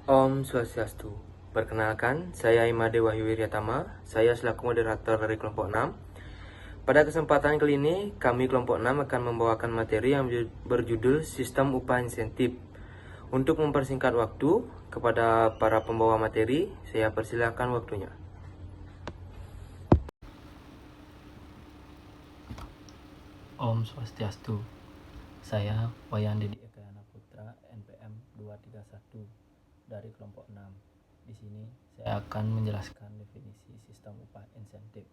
Om Swastiastu. Perkenalkan, saya Imade Wahyu Wiryatama. Saya selaku moderator dari kelompok 6. Pada kesempatan kali ini, kami kelompok 6 akan membawakan materi yang berjudul Sistem Upah Insentif. Untuk mempersingkat waktu, kepada para pembawa materi, saya persilakan waktunya. Om Swastiastu. Saya Wayan Dedi Ekayana Putra, NPM 231 dari kelompok 6. Di sini saya akan menjelaskan definisi sistem upah insentif.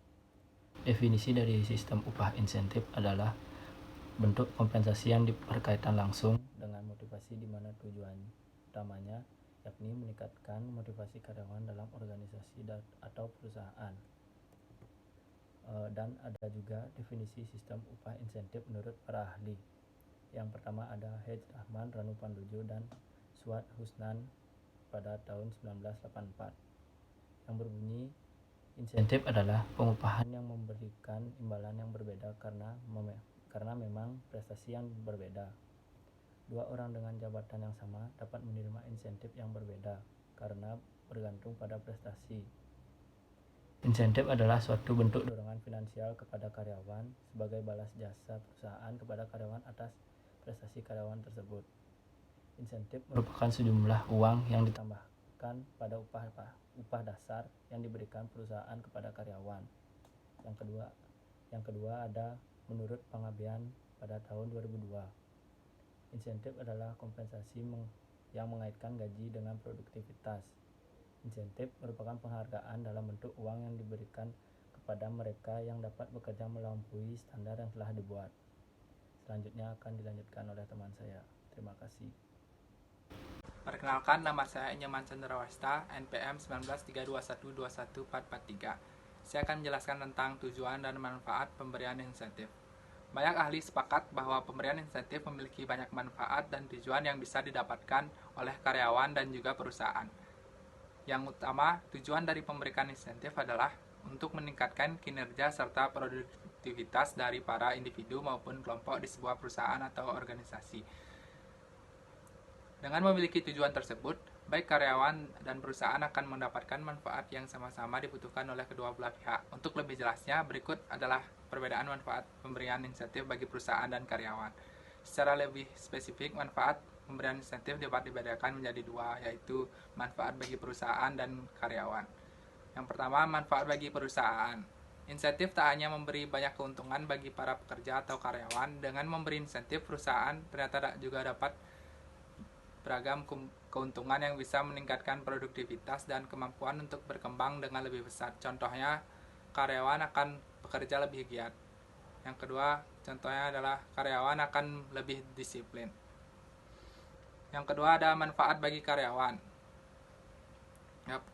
Definisi dari sistem upah insentif adalah bentuk kompensasi yang berkaitan langsung dengan motivasi di mana tujuan utamanya yakni meningkatkan motivasi karyawan dalam organisasi atau perusahaan. Dan ada juga definisi sistem upah insentif menurut para ahli. Yang pertama ada H. Rahman, Ranu Pandujo, dan Suat Husnan pada tahun 1984 yang berbunyi, insentif adalah pengupahan yang memberikan imbalan yang berbeda karena memang prestasi yang berbeda. Dua orang dengan jabatan yang sama dapat menerima insentif yang berbeda karena bergantung pada prestasi. Insentif adalah suatu bentuk dorongan finansial kepada karyawan sebagai balas jasa perusahaan kepada karyawan atas prestasi karyawan tersebut. Insentif merupakan sejumlah uang yang ditambahkan pada upah dasar yang diberikan perusahaan kepada karyawan. Yang kedua ada menurut Pengabdian pada tahun 2002. Insentif adalah kompensasi yang mengaitkan gaji dengan produktivitas. Insentif merupakan penghargaan dalam bentuk uang yang diberikan kepada mereka yang dapat bekerja melampaui standar yang telah dibuat. Selanjutnya akan dilanjutkan oleh teman saya. Terima kasih. Perkenalkan, nama saya Nyoman Cendrawasta, NPM 1932121443. Saya akan menjelaskan tentang tujuan dan manfaat pemberian insentif. Banyak ahli sepakat bahwa pemberian insentif memiliki banyak manfaat dan tujuan yang bisa didapatkan oleh karyawan dan juga perusahaan. Yang utama, tujuan dari pemberian insentif adalah untuk meningkatkan kinerja serta produktivitas dari para individu maupun kelompok di sebuah perusahaan atau organisasi. Dengan memiliki tujuan tersebut, baik karyawan dan perusahaan akan mendapatkan manfaat yang sama-sama dibutuhkan oleh kedua belah pihak. Untuk lebih jelasnya, berikut adalah perbedaan manfaat pemberian insentif bagi perusahaan dan karyawan. Secara lebih spesifik, manfaat pemberian insentif dapat dibedakan menjadi dua, yaitu manfaat bagi perusahaan dan karyawan. Yang pertama, manfaat bagi perusahaan. Insentif tak hanya memberi banyak keuntungan bagi para pekerja atau karyawan. Dengan memberi insentif, perusahaan ternyata juga dapat beragam keuntungan yang bisa meningkatkan produktivitas dan kemampuan untuk berkembang dengan lebih besar. Contohnya, karyawan akan bekerja lebih giat. Yang kedua, contohnya adalah karyawan akan lebih disiplin. Yang kedua ada manfaat bagi karyawan.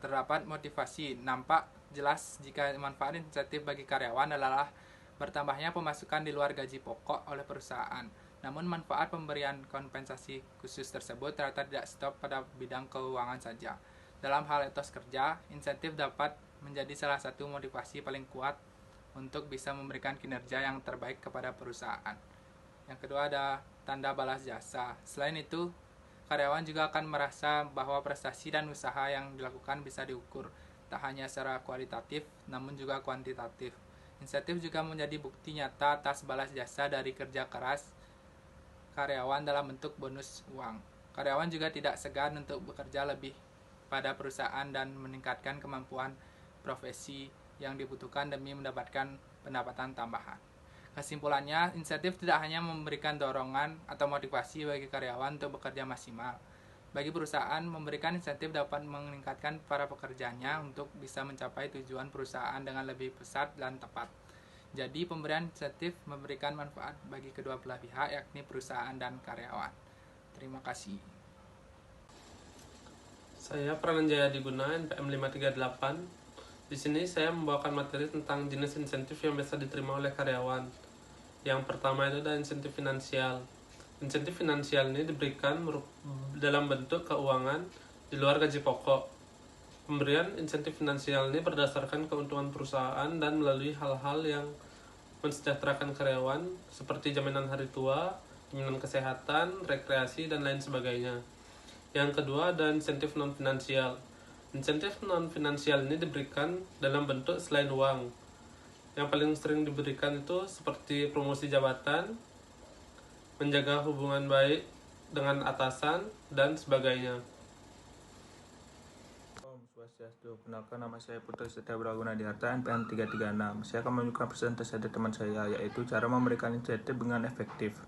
Terdapat motivasi. Nampak jelas jika manfaat insentif bagi karyawan adalah bertambahnya pemasukan di luar gaji pokok oleh perusahaan. Namun manfaat pemberian kompensasi khusus tersebut ternyata tidak stop pada bidang keuangan saja. Dalam hal etos kerja, insentif dapat menjadi salah satu motivasi paling kuat untuk bisa memberikan kinerja yang terbaik kepada perusahaan. Yang kedua ada tanda balas jasa. Selain itu, karyawan juga akan merasa bahwa prestasi dan usaha yang dilakukan bisa diukur, tak hanya secara kualitatif, namun juga kuantitatif. Insentif juga menjadi bukti nyata atas balas jasa dari kerja keras karyawan dalam bentuk bonus uang. Karyawan juga tidak segan untuk bekerja lebih pada perusahaan dan meningkatkan kemampuan profesi yang dibutuhkan demi mendapatkan pendapatan tambahan. Kesimpulannya, insentif tidak hanya memberikan dorongan atau motivasi bagi karyawan untuk bekerja maksimal. Bagi perusahaan, memberikan insentif dapat meningkatkan para pekerjanya untuk bisa mencapai tujuan perusahaan dengan lebih pesat dan tepat. Jadi, pemberian insentif memberikan manfaat bagi kedua belah pihak, yakni perusahaan dan karyawan. Terima kasih. Saya Prananjaya Diguna, NPM 538. Di sini saya membawakan materi tentang jenis insentif yang biasa diterima oleh karyawan. Yang pertama itu adalah insentif finansial. Insentif finansial ini diberikan dalam bentuk keuangan di luar gaji pokok. Pemberian insentif finansial ini berdasarkan keuntungan perusahaan dan melalui hal-hal yang mensejahterakan karyawan seperti jaminan hari tua, jaminan kesehatan, rekreasi, dan lain sebagainya. Yang kedua ada insentif non-finansial. Insentif non-finansial ini diberikan dalam bentuk selain uang. Yang paling sering diberikan itu seperti promosi jabatan, menjaga hubungan baik dengan atasan, dan sebagainya. Om Swastiastu, perkenalkan nama saya Putra Setia Braguna Diharta, NPM 336. Saya akan menunjukkan presentasi dari teman saya, yaitu cara memberikan insentif dengan efektif.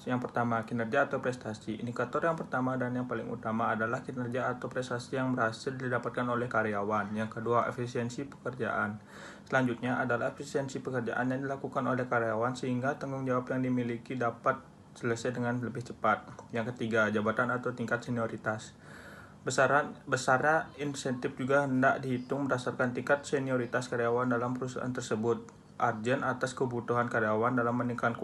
Yang pertama, kinerja atau prestasi. Indikator yang pertama dan yang paling utama adalah kinerja atau prestasi yang berhasil didapatkan oleh karyawan. Yang kedua, efisiensi pekerjaan. Selanjutnya adalah efisiensi pekerjaan yang dilakukan oleh karyawan sehingga tanggung jawab yang dimiliki dapat selesai dengan lebih cepat. Yang ketiga, jabatan atau tingkat senioritas. Besarnya insentif juga hendak dihitung berdasarkan tingkat senioritas karyawan dalam perusahaan tersebut. Urgen atas kebutuhan karyawan dalam meningkatkan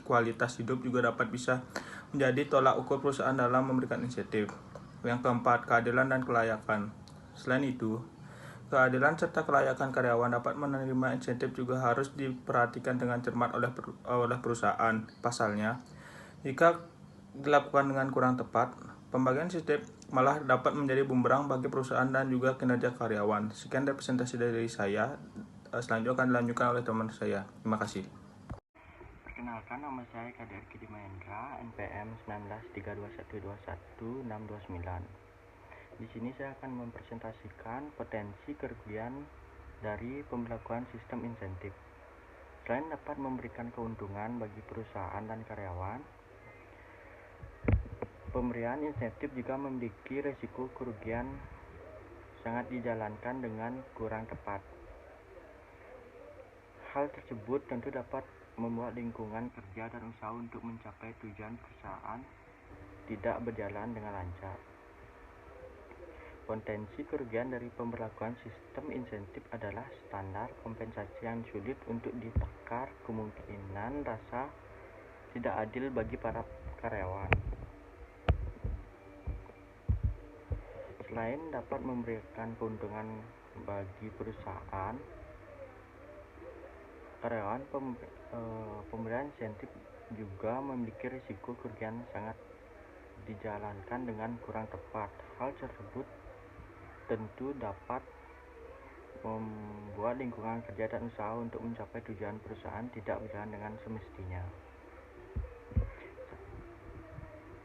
kualitas hidup juga dapat bisa menjadi tolak ukur perusahaan dalam memberikan insentif. Yang keempat, keadilan dan kelayakan. Selain itu, keadilan serta kelayakan karyawan dapat menerima insentif juga harus diperhatikan dengan cermat oleh perusahaan. Pasalnya, jika dilakukan dengan kurang tepat, pembagian insentif malah dapat menjadi bumerang bagi perusahaan dan juga kinerja karyawan. Sekian representasi dari saya. Selanjutnya akan dilanjutkan oleh teman saya. Terima kasih. Perkenalkan, nama saya Kadir Kidi Mahendra, NPM 19321211629. Di sini saya akan mempresentasikan potensi kerugian dari pemberlakuan sistem insentif. Selain dapat memberikan keuntungan bagi perusahaan dan karyawan, pemberian insentif juga memiliki risiko kerugian sangat dijalankan dengan kurang tepat. Hal tersebut tentu dapat membuat lingkungan kerja dan usaha untuk mencapai tujuan perusahaan tidak berjalan dengan lancar. Potensi kerugian dari pemberlakuan sistem insentif adalah standar kompensasi yang sulit untuk ditakar, kemungkinan rasa tidak adil bagi para karyawan. Selain dapat memberikan keuntungan bagi perusahaan, karyawan, pemberian insentif juga memiliki risiko kerugian sangat dijalankan dengan kurang tepat. Hal tersebut tentu dapat membuat lingkungan kerja dan usaha untuk mencapai tujuan perusahaan tidak berjalan dengan semestinya.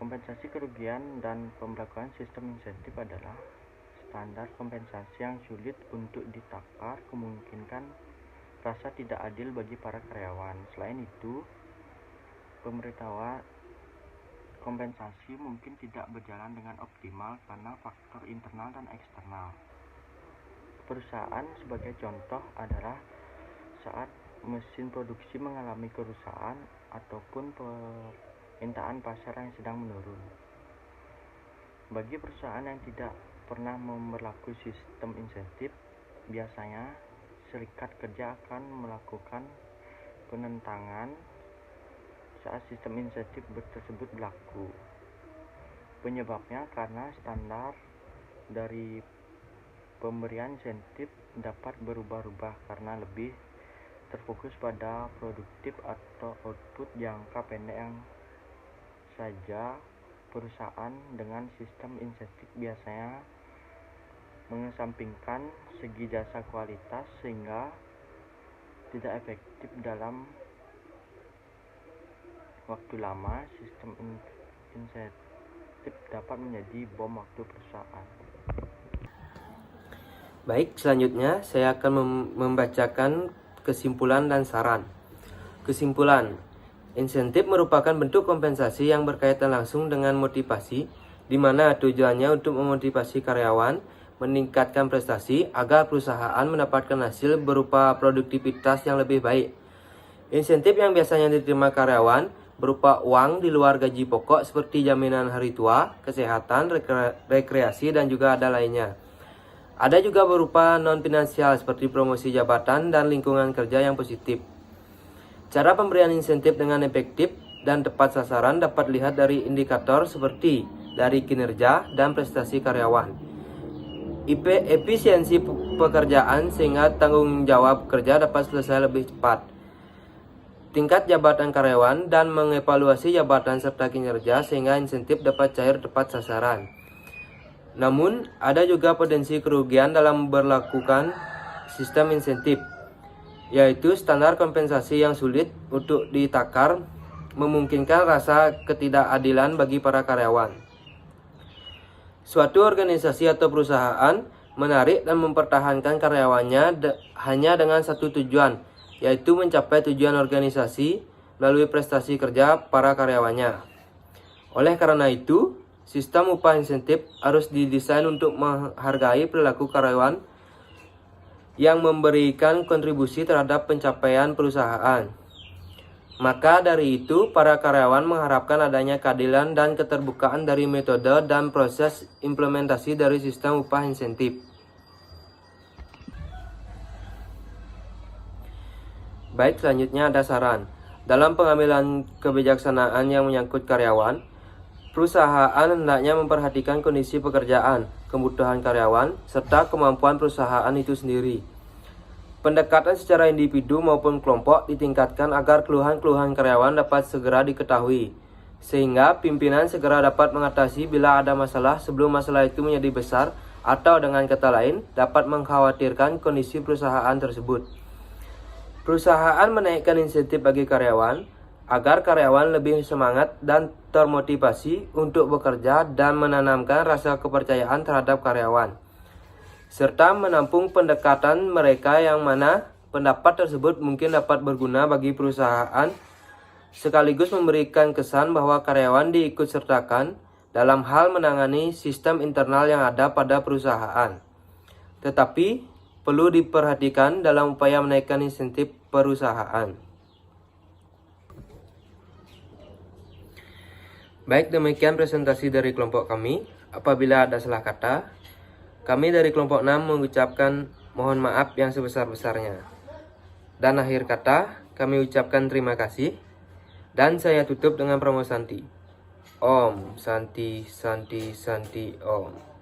Kompensasi kerugian dan pemberlakuan sistem insentif adalah standar kompensasi yang sulit untuk ditakar, kemungkinan rasa tidak adil bagi para karyawan. Selain itu, pemberitahuan kompensasi mungkin tidak berjalan dengan optimal karena faktor internal dan eksternal. Perusahaan sebagai contoh adalah saat mesin produksi mengalami kerusakan ataupun permintaan pasar yang sedang menurun. Bagi perusahaan yang tidak pernah memberlakukan sistem insentif, biasanya serikat kerja akan melakukan penentangan saat sistem insentif tersebut berlaku. Penyebabnya karena standar dari pemberian insentif dapat berubah-ubah karena lebih terfokus pada produktif atau output jangka pendek yang saja. Perusahaan dengan sistem insentif biasanya mengesampingkan segi jasa kualitas sehingga tidak efektif dalam waktu lama. Sistem insentif dapat menjadi bom waktu perusahaan. Baik, selanjutnya saya akan membacakan kesimpulan dan saran. Kesimpulan, insentif merupakan bentuk kompensasi yang berkaitan langsung dengan motivasi, di mana tujuannya untuk memotivasi karyawan meningkatkan prestasi agar perusahaan mendapatkan hasil berupa produktivitas yang lebih baik. Insentif yang biasanya diterima karyawan berupa uang di luar gaji pokok seperti jaminan hari tua, kesehatan, rekreasi, dan juga ada lainnya. Ada juga berupa non-finansial seperti promosi jabatan dan lingkungan kerja yang positif. Cara pemberian insentif dengan efektif dan tepat sasaran dapat dilihat dari indikator seperti dari kinerja dan prestasi karyawan, efisiensi pekerjaan sehingga tanggung jawab kerja dapat selesai lebih cepat, tingkat jabatan karyawan, dan mengevaluasi jabatan serta kinerja sehingga insentif dapat cair tepat sasaran. Namun, ada juga potensi kerugian dalam berlakukan sistem insentif, yaitu standar kompensasi yang sulit untuk ditakar, memungkinkan rasa ketidakadilan bagi para karyawan. Suatu organisasi atau perusahaan menarik dan mempertahankan karyawannya hanya dengan satu tujuan, yaitu mencapai tujuan organisasi melalui prestasi kerja para karyawannya. Oleh karena itu, sistem upah insentif harus didesain untuk menghargai perilaku karyawan yang memberikan kontribusi terhadap pencapaian perusahaan. Maka dari itu, para karyawan mengharapkan adanya keadilan dan keterbukaan dari metode dan proses implementasi dari sistem upah insentif. Baik, selanjutnya ada saran. Dalam pengambilan kebijaksanaan yang menyangkut karyawan, perusahaan hendaknya memperhatikan kondisi pekerjaan, kebutuhan karyawan, serta kemampuan perusahaan itu sendiri. Pendekatan secara individu maupun kelompok ditingkatkan agar keluhan-keluhan karyawan dapat segera diketahui, sehingga pimpinan segera dapat mengatasi bila ada masalah sebelum masalah itu menjadi besar atau dengan kata lain dapat mengkhawatirkan kondisi perusahaan tersebut. Perusahaan menaikkan insentif bagi karyawan agar karyawan lebih semangat dan termotivasi untuk bekerja dan menanamkan rasa kepercayaan terhadap karyawan, serta menampung pendekatan mereka yang mana pendapat tersebut mungkin dapat berguna bagi perusahaan, sekaligus memberikan kesan bahwa karyawan diikut sertakan dalam hal menangani sistem internal yang ada pada perusahaan. Tetapi perlu diperhatikan dalam upaya menaikkan insentif perusahaan. Baik, demikian presentasi dari kelompok kami. Apabila ada salah kata, kami dari kelompok 6 mengucapkan mohon maaf yang sebesar-besarnya. Dan akhir kata, kami ucapkan terima kasih. Dan saya tutup dengan Promo Santi. Om Santi Santi Santi Om.